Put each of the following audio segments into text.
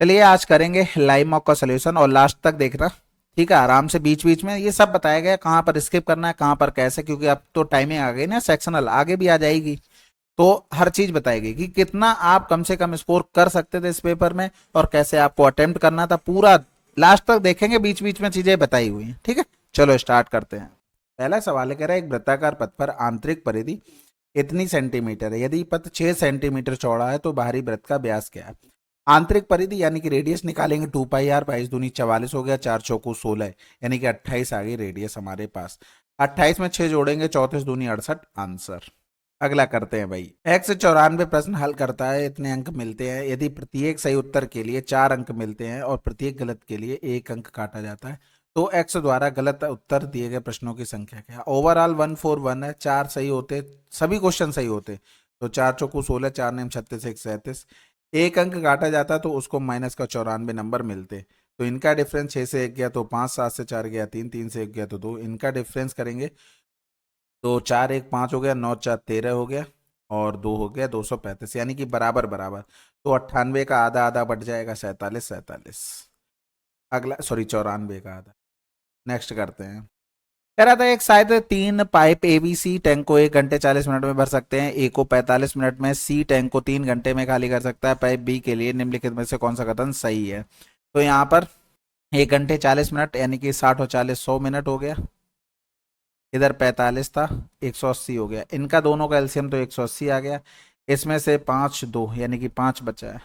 चलिए आज करेंगे लाइव मॉक का सोल्यूशन और लास्ट तक देखना। ठीक है, आराम से बीच बीच में ये सब बताया गया, कहाँ पर स्किप करना है कहाँ पर कैसे, क्योंकि अब तो टाइमिंग आ गई ना, सेक्शनल आगे भी आ जाएगी। तो हर चीज बताएगी कि कितना आप कम से कम स्कोर कर सकते थे इस पेपर में और कैसे आपको अटेम्प्ट करना था, पूरा लास्ट तक देखेंगे, बीच बीच में चीजें बताई हुई हैं। ठीक है, चलो स्टार्ट करते हैं। पहला सवाल है, कह रहा है एक वृत्ताकार पथ पर आंतरिक परिधि इतनी सेंटीमीटर है, यदि पथ 6 सेंटीमीटर चौड़ा है तो बाहरी वृत्त का व्यास क्या है। आंतरिक परिधि यानी कि रेडियस निकालेंगे, 2 पाई आर, 22 दूनी 44 हो गया, 4 चौको 16 यानी कि 28 आ गई रेडियस हमारे पास। 28 में 6 जोड़ेंगे, 34 दूनी 68 आंसर। अगला करते हैं भाई, एक्स 94 प्रश्न हल करता है, इतने अंक मिलते हैं यदि प्रत्येक सही उत्तर के लिए 4 अंक मिलते हैं और प्रत्येक गलत के लिए 1 अंक काटा जाता है, तो एक्स द्वारा गलत उत्तर दिए गए प्रश्नों की संख्या क्या है। ओवरऑल 141 है, 4 सही होते, सभी क्वेश्चन सही होते तो 4 चौको 16, 4 9 36, 1 37, 1 अंक काटा जाता तो उसको माइनस का 94 नंबर मिलते। तो इनका डिफरेंस 6 से 1 गया तो 5, 7 से 4 गया 3, 3 से 1 गया तो 2, इनका डिफरेंस करेंगे तो 4 1 5 हो गया, 9 4 13 हो गया और 2 हो गया 235, यानी कि बराबर बराबर। तो 98 का आधा आधा बढ़ जाएगा, 47 47। अगला सॉरी 94 का आधा। नेक्स्ट करते हैं, कह रहा था एक शायद 3 पाइप एबीसी टैंक को 1 घंटे 40 मिनट में भर सकते हैं, ए को 45 मिनट में, सी टैंक को 3 घंटे में खाली कर सकता है, पाइप बी के लिए निम्नलिखित में से कौन सा कथन सही है। तो यहाँ पर 1 घंटे 40 मिनट यानी कि 60 और 40 100 मिनट हो गया, इधर 45 था 180 हो गया, इनका दोनों का एलसीएम तो 180 आ गया, इसमें से 5 2 यानी कि 5 बचा है,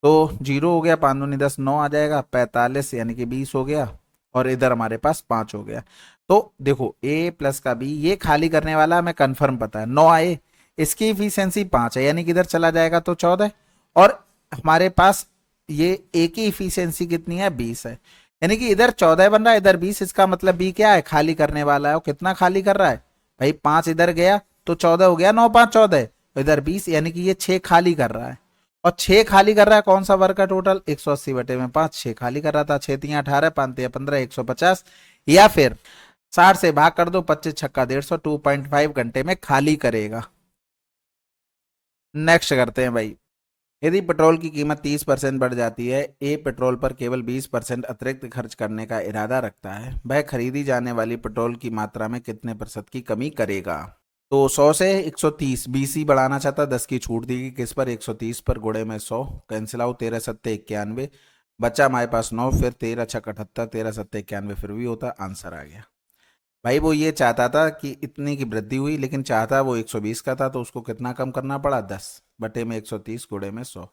तो 0 हो गया, 5 दूनी 10 9 आ जाएगा, 45 यानी कि 20 हो गया और इधर हमारे पास 5 हो गया। तो देखो ए प्लस का बी, ये खाली करने वाला हमें कंफर्म पता है 9 आए, इसकी इफिशियंसी 5 है यानी कि इधर चला जाएगा तो 14, और हमारे पास ये ए की इफिशियंसी कितनी है 20 है, यानी कि इधर 14 बन रहा है इधर 20, इसका मतलब बी क्या है खाली करने वाला है, और कितना खाली कर रहा है भाई 5 इधर गया तो 14 हो गया, 9 5 14, इधर 20 यानी कि ये 6 खाली कर रहा है, और 6 खाली कर रहा है कौन सा वर्ग का टोटल 180 बटे में 5, 6 खाली कर रहा था, 6 3 18 5 3 15 150, या फिर 60 से भाग कर दो, 25 छक्का 150, 2.5 घंटे में खाली करेगा। नेक्स्ट करते हैं भाई, यदि पेट्रोल की कीमत 30% बढ़ जाती है, ए पेट्रोल पर केवल 20% अतिरिक्त खर्च करने का इरादा रखता है, वह खरीदी जाने वाली पेट्रोल की मात्रा में कितने प्रतिशत की कमी करेगा। तो 100 से 130, बीसी बढ़ाना चाहता, 10 की छूट दी किस पर 130 पर, गुणे में 100, कैंसिल आउट, 13 सत्ते 91, बचा हमारे पास 9, फिर 13 छक 78, 13 सत्ते 91 फिर भी होता, आंसर आ गया। भाई वो ये चाहता था कि इतनी की वृद्धि हुई, लेकिन चाहता वो 120 का था तो उसको कितना कम करना पड़ा 10 बटे में 130 गुणे में 100,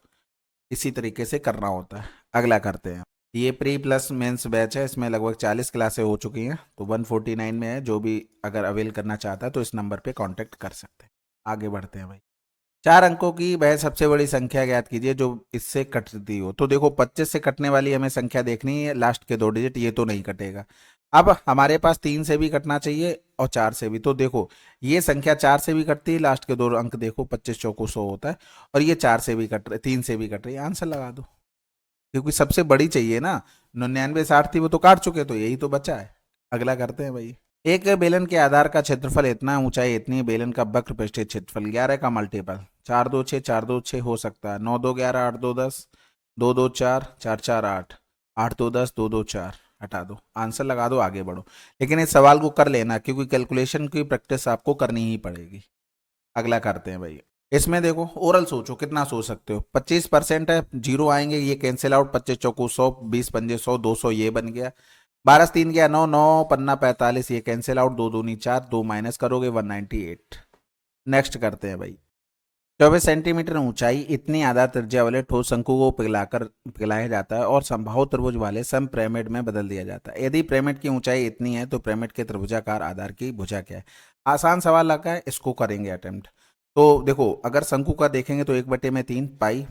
इसी तरीके से करना होता है। अगला करते हैं, ये प्री प्लस मेंस बैच है, इसमें लगभग 40 क्लासें हो चुकी हैं, तो 149 में है, जो भी अगर अवेल करना चाहता है तो इस नंबर पे कांटेक्ट कर सकते हैं। आगे बढ़ते हैं भाई, 4 अंकों की वह सबसे बड़ी संख्या ज्ञात कीजिए जो इससे कटती हो। तो देखो 25 से कटने वाली हमें संख्या देखनी है, लास्ट के 2 डिजिट, ये तो नहीं कटेगा। अब हमारे पास 3 से भी कटना चाहिए और 4 से भी, तो देखो ये संख्या 4 से भी कटती है, लास्ट के 2 अंक देखो 25 चौको 100 होता है, और ये 4 से भी कट रहे, 3 से भी कट रही है, आंसर लगा दो, क्योंकि सबसे बड़ी चाहिए ना, 99 60 थी वो तो काट चुके, तो यही तो बचा है। अगला करते हैं भाई, एक बेलन के आधार का क्षेत्रफल इतना, ऊंचाई इतनी, बेलन का वक्र पृष्ठीय क्षेत्रफल 11 का मल्टीपल 4 2 6 4 2 6 हो सकता है, 9 2 11 8 2 10 2 2 4 4 4 8 8 2 10 2 2 4, हटा दो, आंसर लगा दो, आगे बढ़ो, लेकिन इस सवाल को कर लेना क्योंकि कैलकुलेशन की प्रैक्टिस आपको करनी ही पड़ेगी। अगला करते हैं भाई, इसमें देखो ओरल सोचो कितना सोच सकते हो, 25% है, जीरो आएंगे ये कैंसिल आउट, 25 चौको 100, 20 पंजे 100, 200 ये बन गया, 12 3 गया 9, 9 पन्ना 45 ये कैंसिल आउट, 2 दूनी 4, 2 माइनस करोगे 198। नेक्स्ट करते हैं भाई, 24 सेंटीमीटर ऊंचाई इतनी आधार त्रिज्या वाले ठोस शंकु को पिघलाया जाता है और समबाहु त्रिभुज वाले सम पिरामिड में बदल दिया जाता है, यदि पिरामिड की ऊंचाई इतनी है तो पिरामिड के त्रिभुजाकार आधार की भुजा क्या है। आसान सवाल लगा है, इसको करेंगे अटेम्प्ट। तो देखो अगर शंकु का देखेंगे तो 1/3 पाई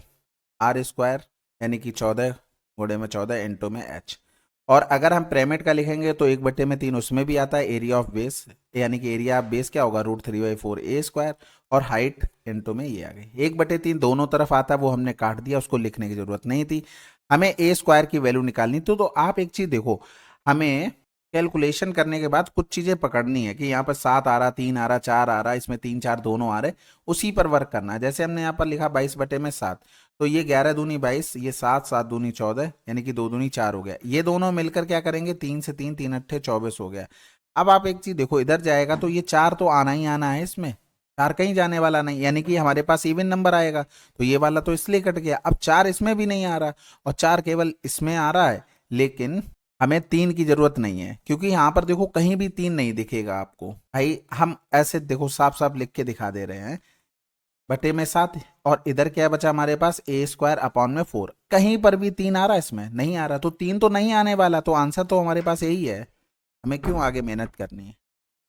आर स्क्वायर यानी कि 14 गुणे में 14 इंटू में एच, और अगर हम पिरामिड का लिखेंगे तो 1/3 उसमें भी आता है, एरिया ऑफ बेस यानी कि एरिया ऑफ बेस क्या होगा √3/4 ए स्क्वायर, और हाइट इंटू में ये आ गई, 1/3 दोनों तरफ आता है, वो हमने काट दिया, उसको लिखने की जरूरत नहीं थी, हमें ए स्क्वायर की वैल्यू निकालनी थी। तो आप एक चीज देखो, हमें कैलकुलेशन करने के बाद कुछ चीजें पकड़नी है कि यहाँ पर 7 आ रहा 3 आ रहा 4 आ रहा, इसमें 3 4 दोनों आ रहे, उसी पर वर्क करना है। जैसे हमने यहाँ पर लिखा 22/7, तो ये 11 दूनी 22, ये 7, 7 दूनी 14, यानी कि 2 दूनी 4 हो गया। ये दोनों मिलकर क्या करेंगे, 3 से 3, 3 अट्ठे 24 हो गया। अब आप एक चीज देखो, इधर जाएगा तो ये 4 तो आना ही आना है इसमें, 4 कहीं जाने वाला नहीं, यानी कि हमारे पास इवन नंबर आएगा। तो ये वाला तो इसलिए कट गया। अब 4 इसमें भी नहीं आ रहा, और 4 केवल इसमें आ रहा है, लेकिन हमें 3 की जरूरत नहीं है, क्योंकि यहाँ पर देखो कहीं भी 3 नहीं दिखेगा आपको। भाई हम ऐसे देखो साफ साफ लिख के दिखा दे रहे हैं, बटे में 7, और इधर क्या बचा हमारे पास, ए स्क्वायर अपॉन में 4। कहीं पर भी 3 आ रहा है, इसमें नहीं आ रहा, तो 3 तो नहीं आने वाला, तो आंसर तो हमारे पास यही है। हमें क्यों आगे मेहनत करनी है।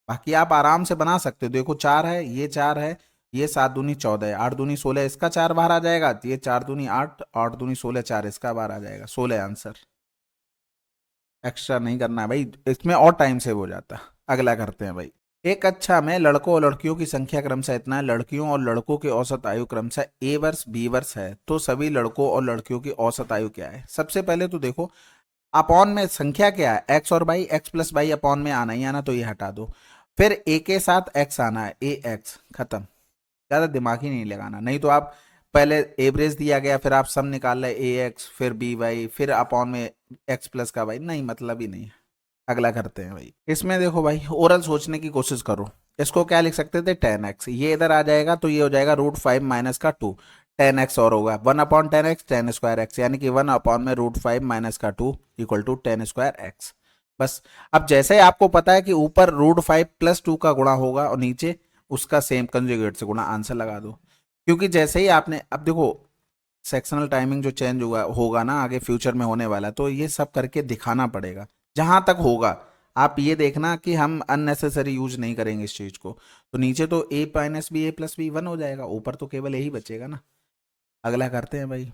बाकी आप आराम से बना सकते हो, देखो 4 है, ये 4 है, ये 7 दूनी 14 है, 8 दूनी 16, इसका 4 बाहर आ जाएगा, ये 4 दूनी 8, 8 दूनी 16, 4 इसका बाहर आ जाएगा, 16 आंसर। एक्स्ट्रा नहीं करना है भाई, इसमें और टाइम सेव हो जाता। अगला करते हैं भाई। एक कक्षा में लड़कों और लड़कियों की संख्या क्रमशः इतना है, लड़कियों और लड़कों की औसत आयु क्रमशः ए वर्ष बी वर्ष है, तो सभी लड़कों और लड़कियों की औसत आयु क्या है। सबसे पहले तो देखो अपॉन में संख्या क्या है, एक्स और y, x plus y upon में आना ही आना, तो ये हटा दो। फिर ए के साथ एक्स आना है, ए एक्स, खत्म। ज्यादा दिमाग ही नहीं लगाना, नहीं तो आप पहले एवरेज दिया गया, फिर आप सम निकाल रहे ए एक्स फिर बी वाई फिर अपॉन में एक्स प्लस का वाई, नहीं मतलब ही नहीं है। अगला करते हैं भाई। इसमें देखो भाई ओरल सोचने की कोशिश करो। इसको क्या लिख सकते थे, 10x, ये इधर आ जाएगा तो ये हो जाएगा √5 माइनस का 2, 10x और होगा 1/10x 10 स्क्वायर x, यानी कि 1/में √5 माइनस का 2 इक्वल टू 10 स्क्वायर x। बस। अब जैसे ही आपको पता है कि ऊपर √5 प्लस 2 का गुणा होगा और नीचे उसका सेम कंजुगेट से गुणा, आंसर लगा दो। क्योंकि जैसे ही आपने, अब देखो सेक्शनल टाइमिंग जो चेंज हुआ होगा ना आगे फ्यूचर में होने वाला, तो ये सब करके दिखाना पड़ेगा जहां तक होगा। आप ये देखना कि हम अननेसेसरी यूज नहीं करेंगे इस चीज को। तो नीचे तो a minus b a plus b 1 हो जाएगा, ऊपर तो केवल यही बचेगा ना। अगला करते हैं भाई।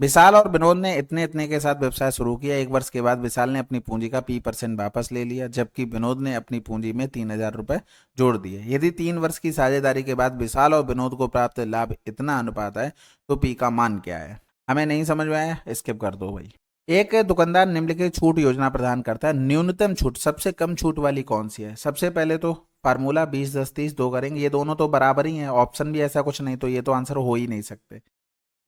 विशाल और विनोद ने इतने इतने के साथ व्यवसाय शुरू किया। 1 वर्ष के बाद विशाल ने अपनी पूंजी का P% वापस ले लिया, जबकि विनोद ने अपनी पूंजी में 3,000 रुपए जोड़ दिए। यदि 3 वर्ष की साझेदारी के बाद विशाल और विनोद को प्राप्त लाभ इतना अनुपात है, तो पी का मान क्या है। हमें नहीं समझ में आया, स्किप कर दो भाई। एक दुकानदार निम्नलिखित छूट योजना प्रदान करता है, न्यूनतम छूट सबसे कम छूट वाली कौन सी है। सबसे पहले तो फार्मूला 20 10 30 दो करेंगे, ये दोनों तो बराबर ही हैं, ऑप्शन भी ऐसा कुछ नहीं, तो ये तो आंसर हो ही नहीं सकते।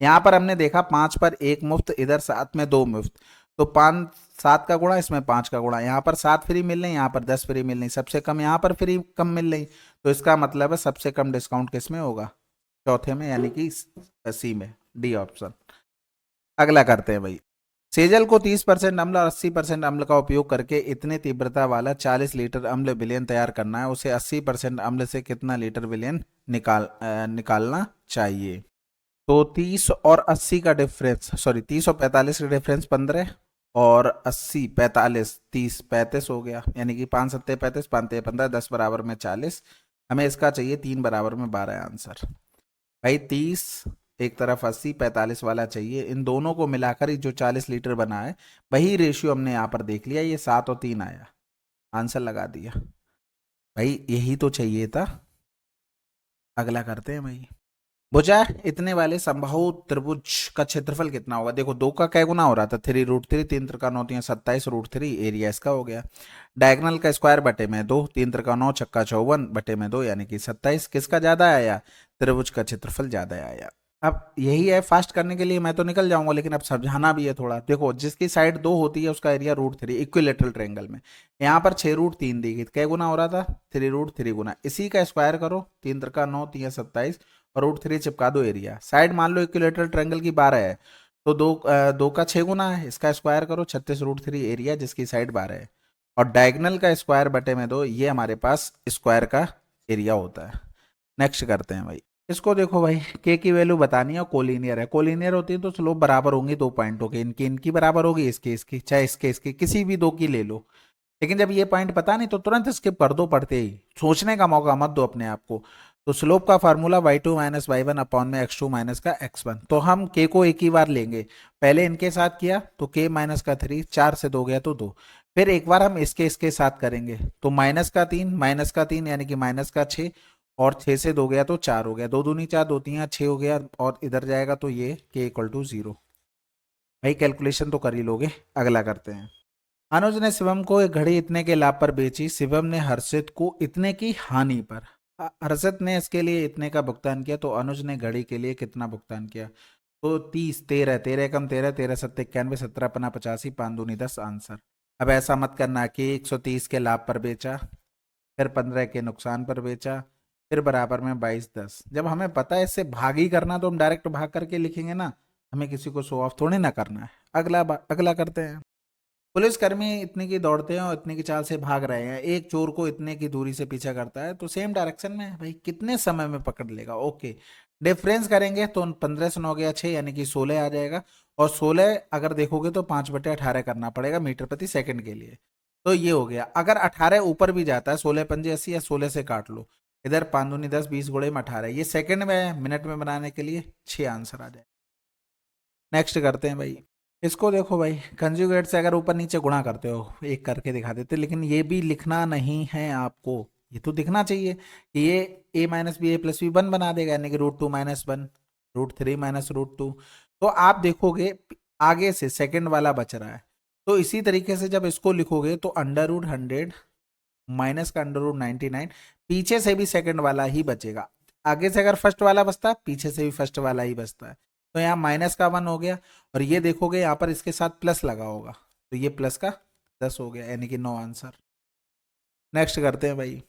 यहाँ पर हमने देखा 5 पर 1 मुफ्त, इधर 7 में 2 मुफ्त, तो 5 7 का गुणा, इसमें 5 का गुणा, यहाँ पर 7 फ्री मिल रही, यहाँ पर 10 फ्री मिल रही, सबसे कम यहाँ पर फ्री कम मिल रही, तो इसका मतलब है सबसे कम डिस्काउंट किस में होगा, चौथे में, यानी कि सी में, डी ऑप्शन। अगला करते हैं भाई। सेजल को 30% अम्ल और 80% अम्ल का उपयोग करके इतने तीव्रता वाला 40 लीटर अम्ल विलयन तैयार करना है, उसे 80% अम्ल से कितना लीटर विलयन निकालना चाहिए। तो 30 और 80 का डिफरेंस, सॉरी 30 और 45 का डिफरेंस 15, और 80 45 30 35 हो गया, यानी कि 5 7 35 5 15 10 बराबर में 40। हमें इसका चाहिए 3 बराबर में 12 आंसर। भाई 30 एक तरफ 80 45 वाला चाहिए, इन दोनों को मिलाकर ही जो 40 लीटर बना है वही रेशियो हमने यहाँ पर देख लिया, ये 7 और 3 आया, आंसर लगा दिया। भाई यही तो चाहिए था। अगला करते हैं भाई। भुजा इतने वाले समबाहु त्रिभुज का क्षेत्रफल कितना होगा। देखो 2 का क्या गुना हो रहा था, 3√3, 3 त्रिका 9 3 27 √3, एरिया इसका हो गया। डायगनल का स्क्वायर बटे में 2, 3 त्रिका 9 छक्का 54 बटे में 2, यानी कि 27। किसका ज्यादा आया, त्रिभुज का क्षेत्रफल ज्यादा आया। अब यही है, फास्ट करने के लिए मैं तो निकल जाऊंगा, लेकिन अब समझाना भी है थोड़ा। देखो जिसकी साइड 2 होती है उसका एरिया √3, इक्विलेटरल ट्रायंगल में यहाँ पर 6√3 दी गई, क्या गुना हो रहा था, 3√3 गुना, इसी का स्क्वायर करो, 3 त्रिका 9 3 27 और √3 चिपका दो, एरिया। साइड मान लो इक्विलेटरल ट्रायंगल की 12 है, तो 2 का 6 गुना है, इसका स्क्वायर करो 36√3, एरिया जिसकी साइड 12 है, और डायगनल का स्क्वायर बटे में 2, ये हमारे पास स्क्वायर का एरिया होता है। नेक्स्ट करते हैं भाई। इसको देखो भाई, के की वैल्यू बतानी है और कोलिनियर है। कोलिनियर होती है तो स्लोप बराबर होंगी 2 पॉइंटों के, इनकी इनकी बराबर होगी, इसकी इसकी, चाहे इसके इसके किसी भी 2 की ले लो। लेकिन जब ये पॉइंट पता नहीं तो तुरंत स्किप कर दो, पढ़ते ही सोचने का मौका मत दो अपने आप को। तो स्लोप का formula y2 minus y1 upon में x2 माइनस का x1। तो हम k को एक ही बार लेंगे, पहले इनके साथ किया तो k माइनस का 3, 4 से 2 गया तो 2, फिर एक बार हम इसके साथ करेंगे तो माइनस का 3 यानी कि माइनस का 6, और 6 से 2 गया तो 4 हो गया, 2 दूनी 4 2 3 6 हो गया, और इधर जाएगा तो ये k इक्वल टू 0। भाई कैलकुलेशन तो कर ही लोगे। अगला करते हैं। अनुज ने शिवम को एक घड़ी इतने के लाभ पर बेची, शिवम ने हर्षित को इतने की हानि पर। हर्षित ने इसके लिए इतने का भुगतान किया, तो अनुज ने घड़ी के लिए कितना भुगतान किया। तो 30, 13, 13 कम 13, 13 सत्ते 91, 17 पना 85, 5 दूनी 10 आंसर। अब ऐसा मत करना कि 130 के लाभ पर बेचा, फिर 15 के नुकसान पर बेचा, फिर बराबर में 22, 10। जब हमें पता है इससे भाग ही करना तो हम डायरेक्ट भाग करके लिखेंगे ना, हमें किसी को शो ऑफ थोड़ी ना करना है। अगला करते हैं। पुलिसकर्मी इतने की दौड़ते हैं और इतने की चाल से भाग रहे हैं, एक चोर को इतने की दूरी से पीछा करता है, तो सेम डायरेक्शन में है भाई, कितने समय में पकड़ लेगा। ओके, डिफरेंस करेंगे तो 15 से 9 गया 6, यानी कि 16 आ जाएगा। और 16 अगर देखोगे तो 5/18 करना पड़ेगा मीटर प्रति सेकंड के लिए। तो ये हो गया। अगर 18 ऊपर भी जाता है, 16 पंजे 80 या 16 से काट लो, इधर 5 दूनी 10, 20 गुणे में 18, ये सेकंड में है, मिनट में बनाने के लिए 6 आंसर आ जाए। नेक्स्ट करते हैं भाई। इसको देखो भाई, कंजुगेट से अगर ऊपर नीचे गुणा करते हो, एक करके दिखा देते, लेकिन ये भी लिखना नहीं है आपको, ये तो दिखना चाहिए कि ये a minus b a plus b 1 बना देगा, यानी कि √2 - 1, √3 - √2। तो आप देखोगे आगे से सेकंड वाला बच रहा है, तो इसी तरीके से जब इसको लिखोगे तो √100 माइनस का √99, पीछे से भी सेकंड वाला ही बचेगा। आगे से अगर फर्स्ट वाला बचता है, पीछे से भी फर्स्ट वाला ही बचता है। तो यहाँ माइनस का 1 हो गया, और ये देखोगे यहाँ पर इसके साथ प्लस लगा होगा, तो ये प्लस का 10 हो गया, यानी कि 9 आंसर। नेक्स्ट करते हैं भाई।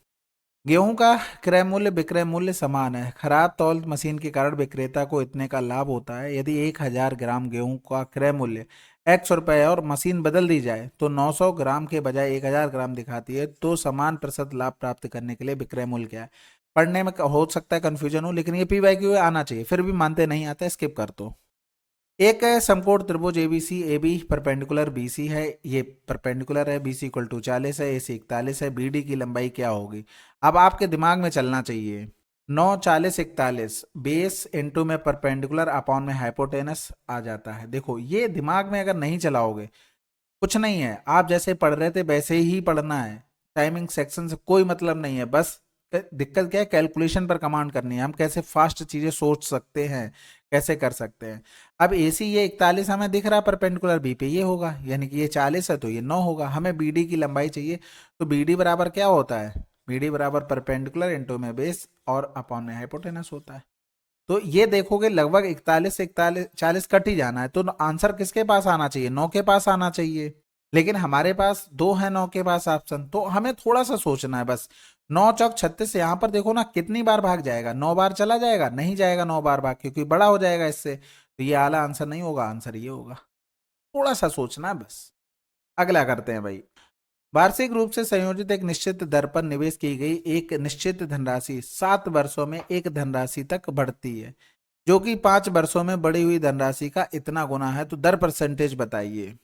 गेहूं का क्रय मूल्य विक्रय मूल्य समान है, खराब तौल मशीन के कारण विक्रेता को इतने का लाभ होता है। यदि 1000 ग्राम गेहूं का क्रय मूल्य ₹X है और मशीन बदल दी जाए तो 900 ग्राम के बजाय 1000 ग्राम दिखाती है, तो समान प्रतिशत लाभ प्राप्त करने के लिए विक्रय मूल्य क्या है। पढ़ने में हो सकता है कंफ्यूजन हो, लेकिन ये PYQ आना चाहिए, फिर भी मानते नहीं आता, स्किप कर दो। एक समकोण त्रिभुज एबीसी, AB परपेंडिकुलर BC है, ये परपेंडिकुलर है, BC = 40 है, AC 41 है, BD की लंबाई क्या होगी। अब आपके दिमाग में चलना चाहिए, 9, 40, 41 बेस इनटू में परपेंडिकुलर अपॉन में हाइपोटेनस आ जाता है। देखो ये दिमाग में अगर नहीं चलाओगे, कुछ नहीं है, आप जैसे पढ़ रहे थे वैसे ही पढ़ना है, टाइमिंग सेक्शन से कोई मतलब नहीं है। बस दिक्कत क्या है, कैलकुलेशन पर कमांड करनी है, हम कैसे फास्ट चीजें सोच सकते हैं, कैसे कर सकते हैं। अब AC ये 41 हमें दिख रहा है परपेंडिकुलर B पे, ये होगा, यानी कि ये 40 है तो ये 9 होगा। हमें BD की लंबाई चाहिए, तो BD बराबर क्या होता है, BD बराबर परपेंडिकुलर इंटू में बेस और अपॉन में हाइपोटेनस होता है। तो ये देखोगे लगभग 41 से 41 40 कट ही जाना है, तो आंसर किसके पास आना चाहिए, 9 के पास आना चाहिए। लेकिन हमारे पास 2 है 9 के पास ऑप्शन, तो हमें थोड़ा सा सोचना है बस। 9 चौक 36, यहाँ पर देखो ना कितनी बार भाग जाएगा, 9 बार चला जाएगा, नहीं जाएगा 9 बार भाग, क्योंकि बड़ा हो जाएगा इससे, तो ये आला आंसर नहीं होगा, आंसर ये होगा। थोड़ा सा सोचना है बस। अगला करते हैं भाई। वार्षिक रूप से संयोजित एक निश्चित दर पर निवेश की गई एक निश्चित धनराशि 7 वर्षों में एक धनराशि तक बढ़ती है, जो कि 5 वर्षों में बढ़ी हुई धनराशि का इतना गुना है, तो दर परसेंटेज बताइए।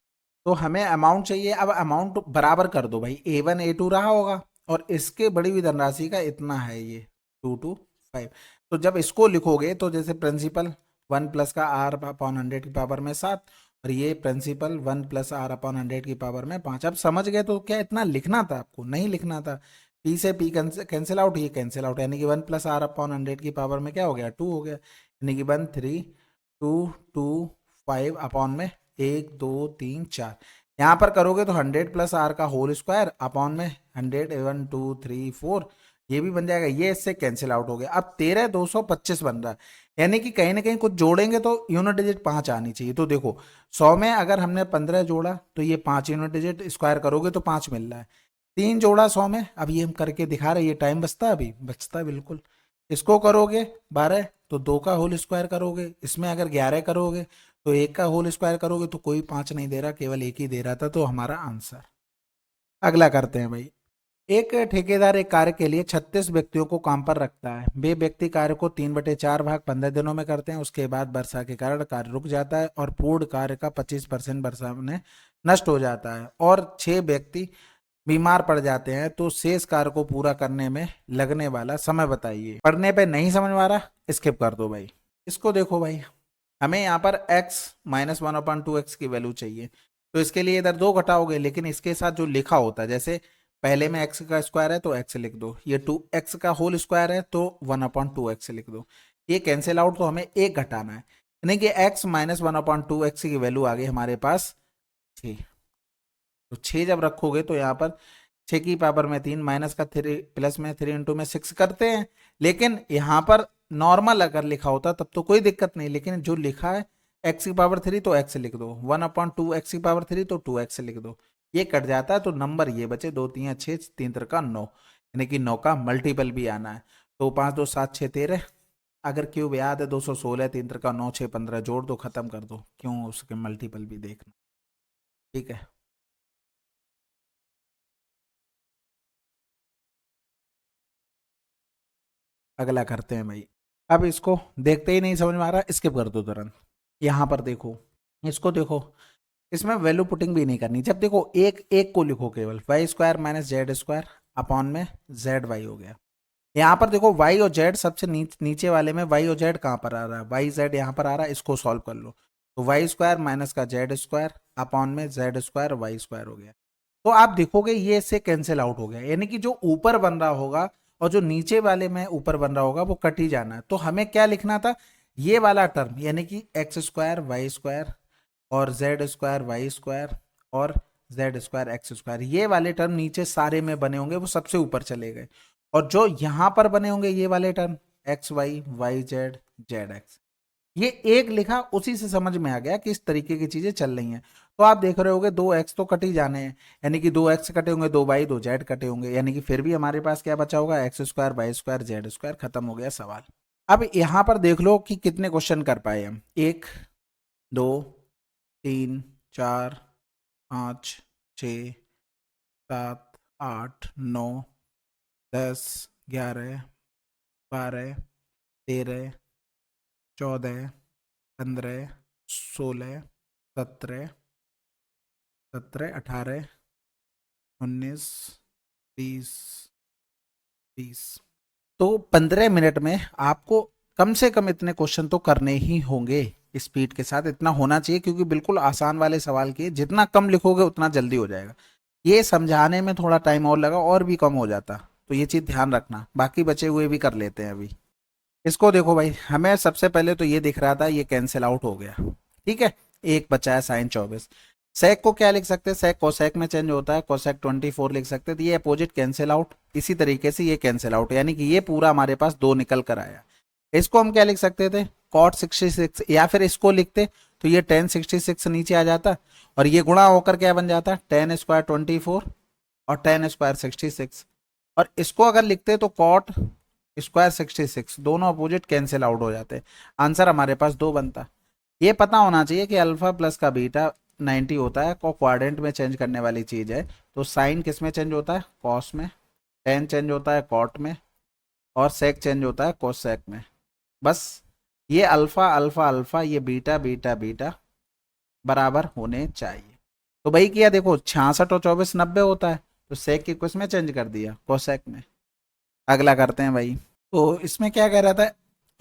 तो हमें अमाउंट चाहिए, अब अमाउंट बराबर कर दो भाई, A1 A2 रहा होगा, और इसके बढ़ी हुई धनराशि का इतना है, ये 225। तो जब इसको लिखोगे तो जैसे प्रिंसिपल 1 प्लस का R/100 की पावर में 7, और ये प्रिंसिपल 1 प्लस R/100 की पावर में 5। अब समझ गए, तो क्या इतना लिखना था आपको, नहीं लिखना था। P से P कैंसिल आउट, ये कैंसिल आउट, यानी कि 1 प्लस R/100 की पावर में क्या हो गया, 2 हो गया, यानी कि 1 3 2 2 5 अपॉन में 1 2 3 4। यहाँ पर करोगे तो 100 प्लस R का होल स्क्वायर अपॉन में 100 1 2 3 4, ये भी बन जाएगा, ये इससे कैंसिल आउट हो गया। अब 13,225 बन रहा है, यानी कि कहीं ना कहीं कुछ जोड़ेंगे तो यूनिट डिजिट 5 आनी चाहिए। तो देखो 100 में अगर हमने 15 जोड़ा तो ये 5 यूनिट डिजिट, स्क्वायर करोगे तो 5 मिल रहा है। 3 जोड़ा 100 में, अब ये हम करके दिखा रहे हैं, ये टाइम बचता है, अभी बचता है बिल्कुल। इसको करोगे 12 तो 2 का होल स्क्वायर करोगे, इसमें अगर 11 करोगे तो 1 का होल स्क्वायर करोगे, तो कोई 5 नहीं दे रहा, केवल 1 ही दे रहा था, तो हमारा आंसर। अगला करते हैं भाई। एक ठेकेदार एक कार्य के लिए 36 व्यक्तियों को काम पर रखता है। वे व्यक्ति कार्य को 3/4 भाग 15 दिनों में करते हैं। उसके बाद वर्षा के कारण कार्य रुक जाता है और पूर्ण कार्य का 25% वर्षा में नष्ट हो जाता है, और 6 व्यक्ति बीमार पड़ जाते हैं, तो शेष कार्य को पूरा करने में लगने वाला समय बताइए। पढ़ने पे नहीं समझ में आ रहा, स्किप कर दो भाई। इसको देखो भाई, हमें यहाँ पर x - 1/2x की वैल्यू चाहिए, तो इसके लिए इधर 2 घटाओगे, लेकिन इसके साथ जो लिखा होता है, जैसे पहले में x का स्क्वायर है तो x लिख दो, ये 2x का होल स्क्वायर है तो 1/2x लिख दो, ये कैंसिल आउट, तो हमें 1 घटाना है, यानी कि x - 1/2x की वैल्यू आ गई हमारे पास 6। तो 6 जब रखोगे तो यहाँ पर 6 की पावर में 3 माइनस का 3 प्लस में 3 इंटू में 6 करते हैं, लेकिन यहाँ पर नॉर्मल अगर लिखा होता तब तो कोई दिक्कत नहीं, लेकिन जो लिखा है एक्स की पावर 3 तो एक्स लिख दो, 1/2 एक्स की पावर 3 तो 2x लिख दो। ये कट जाता है तो नंबर ये बचे, 2 3 6, 3 3 9, यानी कि 9 का मल्टीपल भी आना है। तो 5 2 7 6 13, अगर क्यूब याद है 216, 3 3 9 6 15, जोड़ दो, खत्म कर दो, क्यों उसके मल्टीपल भी देखना। ठीक है, अगला करते हैं भाई। अब इसको देखते ही नहीं समझ में आ रहा, स्किप कर दो तुरंत। यहाँ पर देखो, इसको देखो, इसमें वैल्यू पुटिंग भी नहीं करनी। जब देखो एक एक को लिखो, केवल y square minus z square upon में जेड वाई हो गया। यहाँ पर देखो वाई और जेड सबसे नीचे वाले में वाई और जेड कहाँ पर आ रहा है, वाई जेड यहाँ पर आ रहा है, इसको सॉल्व कर लो। तो वाई स्क्वायर माइनस का जेड स्क्वायर अपॉन में जेड स्क्वायर वाई स्क्वायर हो गया। तो आप देखोगे ये इससे कैंसिल आउट हो गया, यानी कि जो ऊपर बन रहा होगा और जो नीचे वाले में ऊपर बन रहा होगा वो कट ही जाना है। तो हमें क्या लिखना था, ये वाला टर्म यानी कि एक्स स्क्वायर वाई स्क्वायर और जेड स्क्वायर वाई स्क्वायर और जेड स्क्वायर एक्स स्क्वायर, ये वाले टर्म नीचे सारे में बने होंगे वो सबसे ऊपर चले गए। और जो यहां पर बने होंगे ये वाले term x y y z z x, ये एक लिखा उसी से समझ में आ गया कि इस तरीके की चीजें चल रही हैं। तो आप देख रहे होगे 2x तो कट ही जाने हैं, यानी कि 2x कटे होंगे, 2y 2z कटे होंगे, यानी कि फिर भी हमारे पास क्या बचा होगा, x square y square z square. खत्म हो गया सवाल। अब यहां पर देख लो कि कितने क्वेश्चन कर पाए हम, 1 2 3 4 5 6 7 8 9 10 11 12 13 14 15 16 17 17 18 19 20 20। तो 15 मिनट में आपको कम से कम इतने क्वेश्चन तो करने ही होंगे। स्पीड के साथ इतना होना चाहिए, क्योंकि बिल्कुल आसान वाले सवाल के जितना कम लिखोगे उतना जल्दी हो जाएगा। ये समझाने में थोड़ा टाइम और लगा और भी कम हो जाता, तो ये चीज ध्यान रखना। बाकी बचे हुए भी कर लेते हैं अभी। इसको देखो भाई, हमें सबसे पहले तो ये दिख रहा था, ये कैंसिल आउट हो गया। ठीक है, एक बचा है साइन 24। सेक को क्या लिख सकते हैं, सेक कोसेक में चेंज होता है, कोसेक 24 लिख सकते हैं। तो ये अपोजिट कैंसिल आउट, इसी तरीके से ये कैंसिल आउट, यानी कि ये पूरा हमारे पास 2 निकल कर आया। इसको हम क्या लिख सकते थे, कॉट 66, या फिर इसको लिखते तो ये टेन 66 नीचे आ जाता, और ये गुणा होकर क्या बन जाता, टेन स्क्वायर 24 और टेन स्क्वायर 66। और इसको अगर लिखते तो कॉट स्क्वायर 66, दोनों अपोजिट कैंसिल आउट हो जाते। आंसर हमारे पास 2 बनता। ये पता होना चाहिए कि अल्फा प्लस का बीटा 90 होता है, को क्वाड्रेंट में चेंज करने वाली चीज है। तो साइन किस में चेंज होता है, कॉस में, टेन चेंज होता है कॉट में, और सेक चेंज होता है कोसेक में। बस ये अल्फा अल्फा अल्फा, ये बीटा बीटा बीटा बराबर होने चाहिए। तो भाई किया, देखो 66 और 24 90 होता है, तो सेक की किस में चेंज कर दिया, कोसेक में। अगला करते हैं भाई। तो इसमें क्या कह रहा था,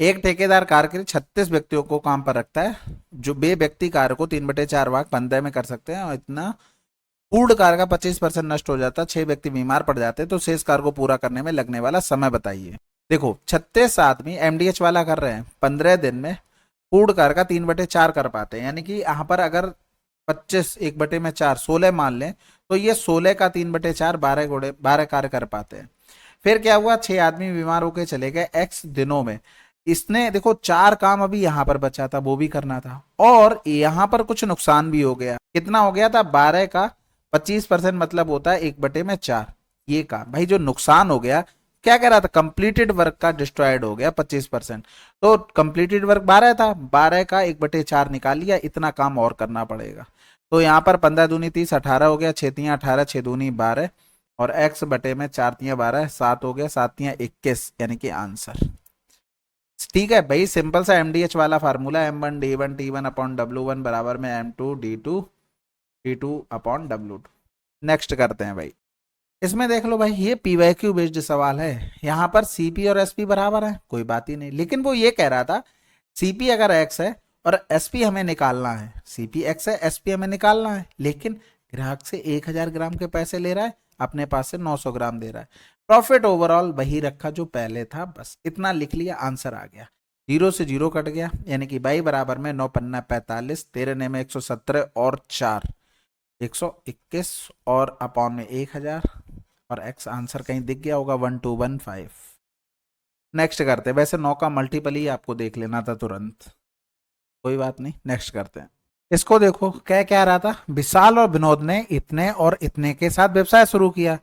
एक ठेकेदार कार के लिए 36 व्यक्तियों को काम पर रखता है, जो बे व्यक्ति कार को 3/4 भाग 15 में कर सकते हैं, और इतना पूर्ण कार का 25% नष्ट हो जाता है, 6 व्यक्ति बीमार पड़ जाते हैं, तो शेष कार को पूरा करने में लगने वाला समय बताइए। देखो 36 आदमी एमडीएच वाला कर रहे हैं, 15 दिन में पूर्ण कार का 3/4 कर पाते हैं, यानी कि यहाँ पर अगर 25 1/4 16 मान लें, तो ये 16 का 3/4 12 कार्य कर पाते हैं। फिर क्या हुआ, 6 आदमी बीमार होकर चले गए एक्स दिनों में। इसने देखो 4 काम अभी यहां पर बचा था, वो भी करना था, और यहां पर कुछ नुकसान भी हो गया। कितना हो गया था, 12 का 25% मतलब होता है 1/4। ये काम भाई जो नुकसान हो गया, क्या कह रहा था, कंप्लीटेड वर्क का डिस्ट्रॉयड हो गया 25%। तो कंप्लीटेड वर्क 12 था, 12 का 1/4 निकाल लिया, इतना काम और करना पड़ेगा। तो यहाँ पर 15 दूनी 30, 18 हो गया, 6 तियां 18, 6 दूनी 12, और x बटे में 4 तियां 12, 7 हो गया, 7 तियां 21, यानी कि आंसर। ठीक है भाई, सिंपल सा एमडीएच वाला formula, m1 d1 t1 upon w1 बराबर में m2 d2 upon w2। Next करते हैं भाई। इसमें देख लो भाई, ये पीवाईक्यू बेस्ड सवाल है। यहाँ पर सीपी और एसपी बराबर है, कोई बात ही नहीं, लेकिन वो ये कह रहा था सीपी अगर एक्स है और एसपी हमें निकालना है, सीपी एक्स है एसपी हमें निकालना है, लेकिन ग्राहक से 1000 ग्राम के पैसे ले रहा है, अपने पास से 900 ग्राम दे रहा है। प्रॉफिट ओवरऑल वही रखा जो पहले था, बस इतना लिख लिया, आंसर आ गया। 0 से 0 कट गया, यानी कि बाई बराबर में 9 पन्ना 45, 13 ने में 117 और 4 121, और अपॉन में 1000, और एक्स आंसर कहीं दिख गया होगा 1215। नेक्स्ट करते, वैसे 9 का मल्टीपल ही आपको देख लेना था तुरंत। कोई बात नहीं, नेक्स्ट करते हैं। इसको देखो क्या क्या रहा था, विशाल और विनोद ने इतने और इतने के साथ व्यवसाय शुरू किया।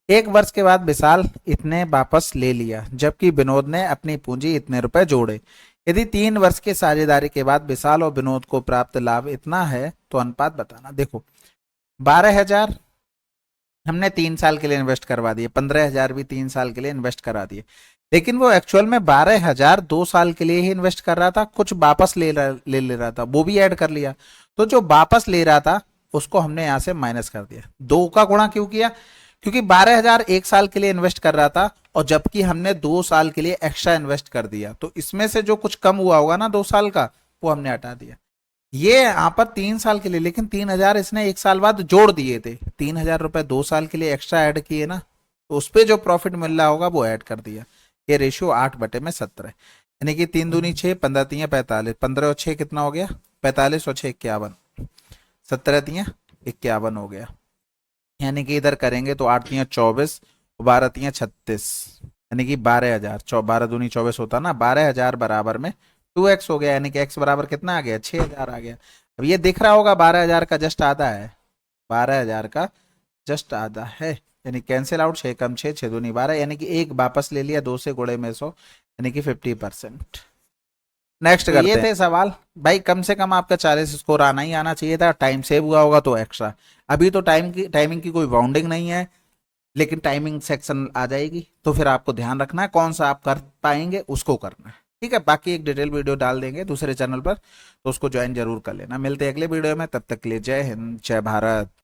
एक वर्ष के बाद विशाल इतने वापस ले लिया, जबकि विनोद ने अपनी पूंजी इतने रुपए जोड़े। यदि 3 वर्ष की साझेदारी के बाद विशाल और विनोद को प्राप्त लाभ इतना है तो अनुपात बताना। देखो 12,000 हमने 3 साल के लिए इन्वेस्ट करवा दिए, 15,000 भी 3 साल के लिए इन्वेस्ट करा दिए, लेकिन वो एक्चुअल में 12,000 2 साल के लिए ही इन्वेस्ट कर रहा था, कुछ वापस ले रहा था, वो भी ऐड कर लिया। तो जो वापस ले रहा था उसको हमने यहां से माइनस कर दिया। 2 का गुणा क्यों किया? क्योंकि 12,000 1 साल के लिए इन्वेस्ट कर रहा था और जबकि हमने 2 साल के लिए एक्स्ट्रा इन्वेस्ट कर दिया, तो इसमें से जो कुछ कम हुआ होगा ना 2 साल का, वो हमने हटा दिया। ये यहाँ पर 3 साल के लिए, लेकिन 3,000 इसने 1 साल बाद जोड़ दिए थे, 3,000 रुपए 2 साल के लिए एक्स्ट्रा ऐड किए ना, तो उस पर जो प्रॉफिट मिल रहा होगा वो ऐड कर दिया। ये रेशियो 8/17, यानी कि 3 दूनी 6, 15 तियां 45, 15 और 6 कितना हो गया? 45 और 6 51, 17 तियां 51 हो गया। यानी कि इधर करेंगे तो 8 तियां 24, 12 तियां 36, यानी कि 12,000, 12 दूनी 24 होता ना, 12,000 बराबर में 2x हो गया, यानी कि x बराबर कितना आ गया? 6,000 आ गया। अब ये दिख रहा होगा 12,000 का जस्ट आधा है, 12,000 का जस्ट आधा है, यानी कैंसिल आउट, 6 कम 6, 6 दूनी 12, यानी कि एक वापस ले लिया, 2 से गुणे में 100, यानी कि 50%। नेक्स्ट करते हैं। ये थे सवाल भाई, कम से कम आपका 40 स्कोर आना ही आना चाहिए था, टाइम सेव हुआ होगा तो एक्स्ट्रा। अभी तो टाइमिंग की कोई बाउंडिंग नहीं है, लेकिन टाइमिंग सेक्शन आ जाएगी तो फिर आपको ध्यान रखना है कौन सा आप कर पाएंगे उसको करना है, ठीक है। बाकी एक डिटेल वीडियो डाल देंगे दूसरे चैनल पर, तो उसको ज्वाइन जरूर कर लेना। मिलते हैं अगले वीडियो में, तब तक के लिए जय हिंद, जय भारत।